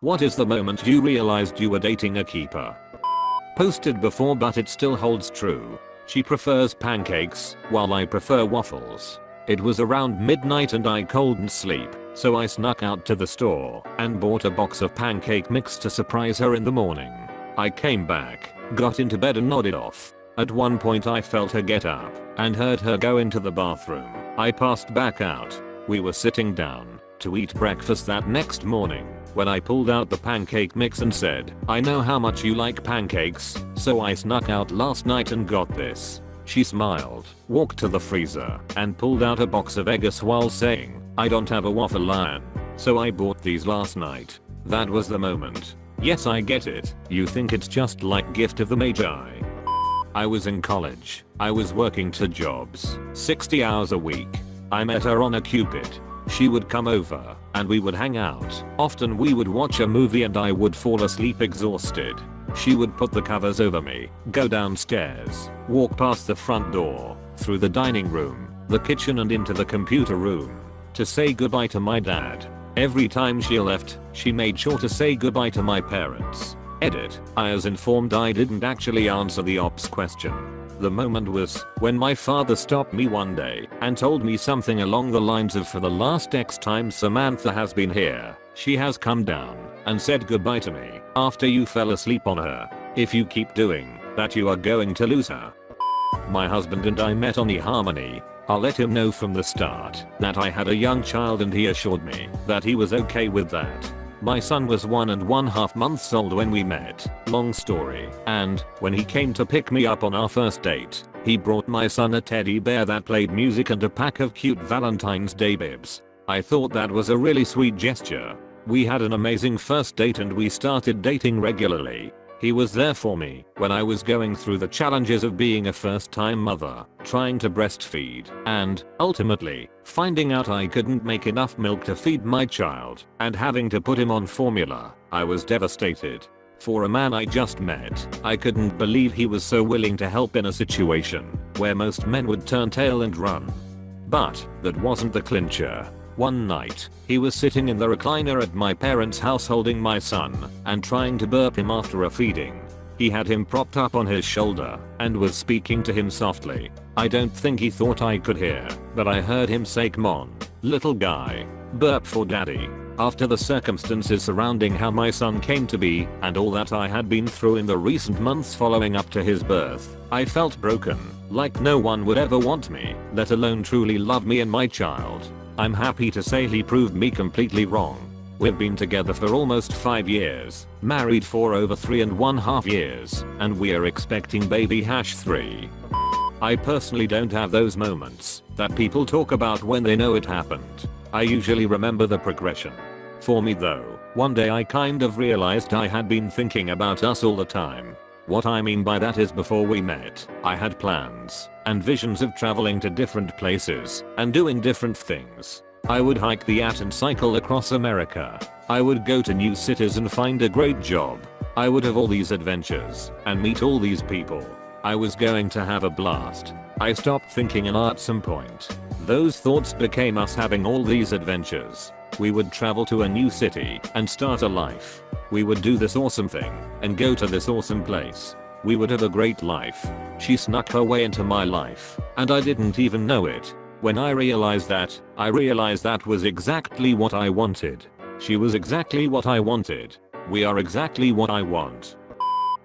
What is the moment you realized you were dating a keeper? Posted before but it still holds true. She prefers pancakes, while I prefer waffles. It was around midnight and I couldn't sleep, so I snuck out to the store and bought a box of pancake mix to surprise her in the morning. I came back, got into bed and nodded off. At one point I felt her get up and heard her go into the bathroom. I passed back out. We were sitting down to eat breakfast that next morning when I pulled out the pancake mix and said, "I know how much you like pancakes, so I snuck out last night and got this." She smiled, walked to the freezer, and pulled out a box of eggs while saying, "I don't have a waffle iron, so I bought these last night." That was the moment. Yes, I get it. You think it's just like Gift of the Magi. I was in college. I was working 2 jobs, 60 hours a week. I met her on a Cupid. She would come over and we would hang out. Often we would watch a movie and I would fall asleep exhausted. She would put the covers over me, go downstairs, walk past the front door, through the dining room, the kitchen and into the computer room to say goodbye to my dad. Every time she left, she made sure to say goodbye to my parents. Edit, I was informed I didn't actually answer the ops question. The moment was when my father stopped me one day and told me something along the lines of, "For the last X time Samantha has been here, she has come down and said goodbye to me after you fell asleep on her. If you keep doing that you are going to lose her." My husband and I met on eHarmony. I let him know from the start that I had a young child and he assured me that he was okay with that. My son was 1.5 months old when we met, long story, and when he came to pick me up on our first date, he brought my son a teddy bear that played music and a pack of cute Valentine's Day bibs. I thought that was a really sweet gesture. We had an amazing first date and we started dating regularly. He was there for me when I was going through the challenges of being a first-time mother, trying to breastfeed, and, ultimately, finding out I couldn't make enough milk to feed my child and having to put him on formula. I was devastated. For a man I just met, I couldn't believe he was so willing to help in a situation where most men would turn tail and run. But that wasn't the clincher. One night, he was sitting in the recliner at my parents' house holding my son and trying to burp him after a feeding. He had him propped up on his shoulder and was speaking to him softly. I don't think he thought I could hear, but I heard him say, "Come on, little guy, burp for daddy." After the circumstances surrounding how my son came to be and all that I had been through in the recent months following up to his birth, I felt broken, like no one would ever want me, let alone truly love me and my child. I'm happy to say he proved me completely wrong. We've been together for almost 5 years, married for over 3.5 years, and we are expecting baby #3. I personally don't have those moments that people talk about when they know it happened. I usually remember the progression. For me though, one day I kind of realized I had been thinking about us all the time. What I mean by that is before we met, I had plans and visions of traveling to different places and doing different things. I would hike the AT and cycle across America. I would go to new cities and find a great job. I would have all these adventures and meet all these people. I was going to have a blast. I stopped thinking and at some point, those thoughts became us having all these adventures. We would travel to a new city and start a life. We would do this awesome thing and go to this awesome place. We would have a great life. She snuck her way into my life and I didn't even know it. When I realized that was exactly what I wanted. She was exactly what I wanted. We are exactly what I want.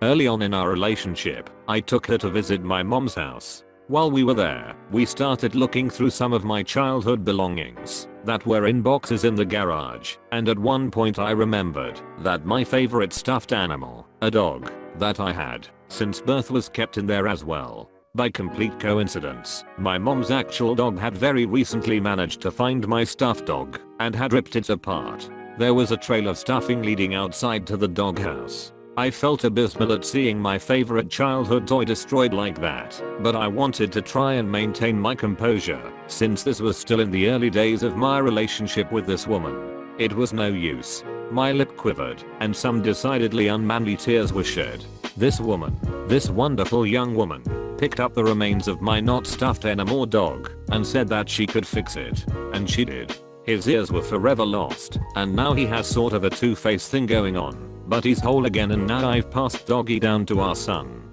Early on in our relationship, I took her to visit my mom's house. While we were there, we started looking through some of my childhood belongings that were in boxes in the garage, and at one point I remembered that my favorite stuffed animal, a dog, that I had since birth was kept in there as well. By complete coincidence, my mom's actual dog had very recently managed to find my stuffed dog and had ripped it apart. There was a trail of stuffing leading outside to the doghouse. I felt abysmal at seeing my favorite childhood toy destroyed like that, but I wanted to try and maintain my composure since this was still in the early days of my relationship with this woman. It was no use. My lip quivered and some decidedly unmanly tears were shed. This woman, this wonderful young woman, picked up the remains of my not stuffed anymore dog and said that she could fix it, and she did. His ears were forever lost, and now he has sort of a two-face thing going on. But he's whole again, and now I've passed doggy down to our son.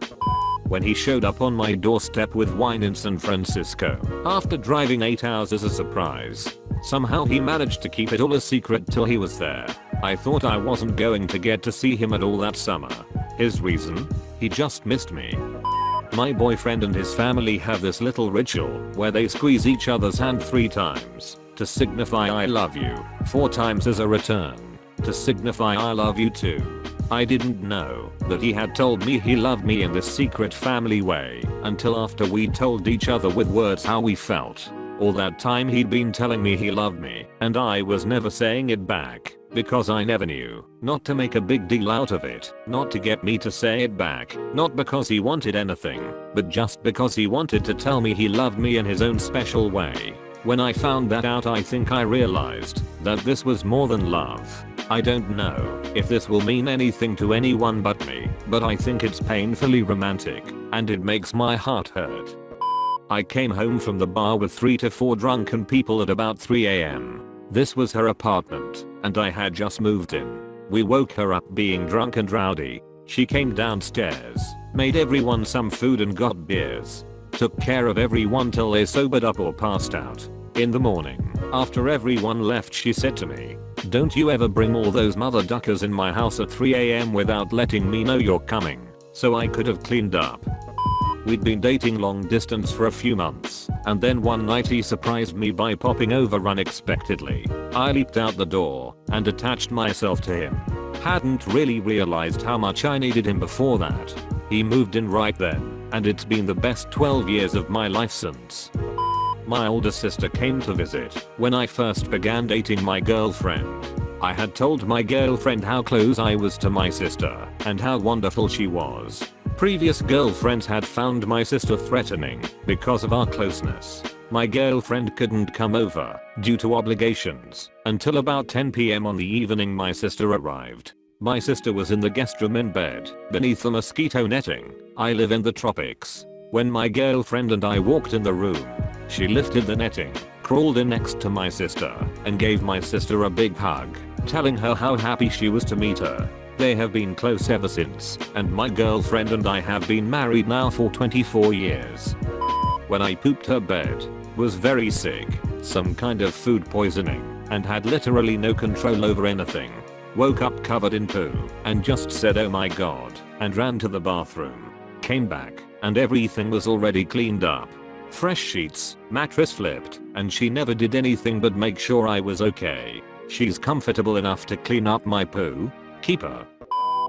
When he showed up on my doorstep with wine in San Francisco, after driving 8 hours as a surprise. Somehow he managed to keep it all a secret till he was there. I thought I wasn't going to get to see him at all that summer. His reason? He just missed me. My boyfriend and his family have this little ritual where they squeeze each other's hand 3 times to signify I love you, 4 times as a return to signify I love you too. I didn't know that he had told me he loved me in this secret family way until after we told each other with words how we felt. All that time he'd been telling me he loved me, and I was never saying it back because I never knew not to make a big deal out of it, not to get me to say it back, not because he wanted anything, but just because he wanted to tell me he loved me in his own special way. When I found that out, I think I realized that this was more than love. I don't know if this will mean anything to anyone but me, but I think it's painfully romantic, and it makes my heart hurt. I came home from the bar with 3 to 4 drunken people at about 3 AM. This was her apartment, and I had just moved in. We woke her up being drunk and rowdy. She came downstairs, made everyone some food and got beers. Took care of everyone till they sobered up or passed out. In the morning, after everyone left, she said to me, "Don't you ever bring all those mother duckers in my house at 3 AM without letting me know you're coming, so I could have cleaned up." We'd been dating long distance for a few months, and then one night he surprised me by popping over unexpectedly. I leaped out the door and attached myself to him. Hadn't really realized how much I needed him before that. He moved in right then, and it's been the best 12 years of my life since. My older sister came to visit when I first began dating my girlfriend. I had told my girlfriend how close I was to my sister and how wonderful she was. Previous girlfriends had found my sister threatening because of our closeness. My girlfriend couldn't come over due to obligations until about 10 PM on the evening my sister arrived. My sister was in the guest room in bed beneath the mosquito netting. I live in the tropics. When my girlfriend and I walked in the room, she lifted the netting, crawled in next to my sister, and gave my sister a big hug, telling her how happy she was to meet her. They have been close ever since, and my girlfriend and I have been married now for 24 years. When I pooped, her bed was very sick, some kind of food poisoning, and had literally no control over anything. Woke up covered in poo and just said oh my god and ran to the bathroom. Came back and everything was already cleaned up. Fresh sheets, mattress flipped, and she never did anything but make sure I was okay. She's comfortable enough to clean up my poo. Keep her.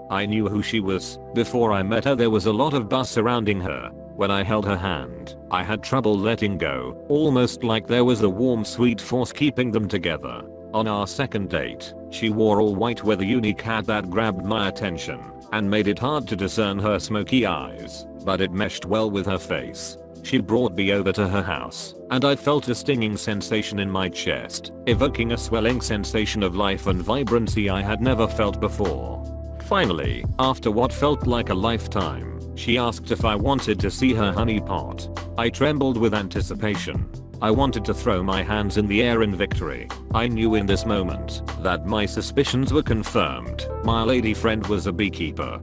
I knew who she was before I met her. There was a lot of buzz surrounding her. When I held her hand, I had trouble letting go, almost like there was a warm sweet force keeping them together. On our second date, she wore all white with a unique hat that grabbed my attention and made it hard to discern her smoky eyes, but it meshed well with her face. She brought me over to her house, and I felt a stinging sensation in my chest, evoking a swelling sensation of life and vibrancy I had never felt before. Finally, after what felt like a lifetime, she asked if I wanted to see her honey pot. I trembled with anticipation. I wanted to throw my hands in the air in victory. I knew in this moment that my suspicions were confirmed. My lady friend was a beekeeper.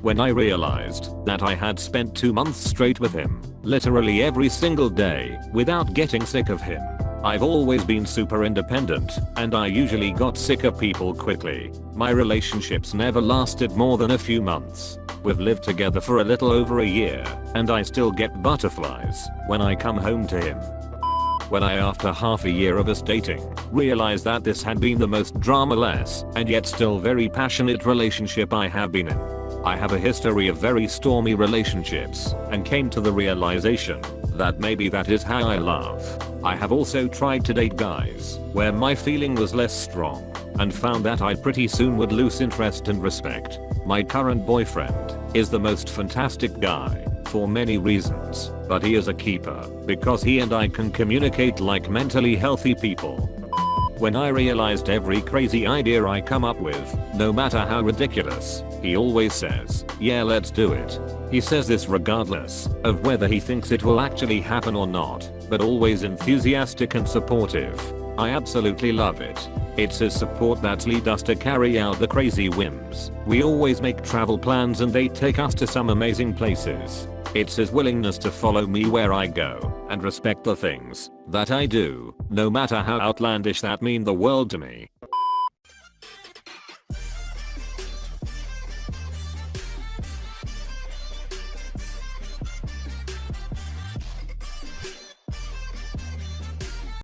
When I realized that I had spent 2 months straight with him, literally every single day, without getting sick of him. I've always been super independent, and I usually got sick of people quickly. My relationships never lasted more than a few months. We've lived together for a little over a year, and I still get butterflies when I come home to him. When I, after half a year of us dating, realized that this had been the most drama-less and yet still very passionate relationship I have been in. I have a history of very stormy relationships and came to the realization that maybe that is how I love. I have also tried to date guys where my feeling was less strong and found that I pretty soon would lose interest and respect. My current boyfriend is the most fantastic guy for many reasons, but he is a keeper because he and I can communicate like mentally healthy people. When I realized every crazy idea I come up with, no matter how ridiculous, he always says, "Yeah, let's do it." He says this regardless of whether he thinks it will actually happen or not, but always enthusiastic and supportive. I absolutely love it. It's his support that leads us to carry out the crazy whims. We always make travel plans and they take us to some amazing places. It's his willingness to follow me where I go and respect the things that I do, no matter how outlandish that mean the world to me.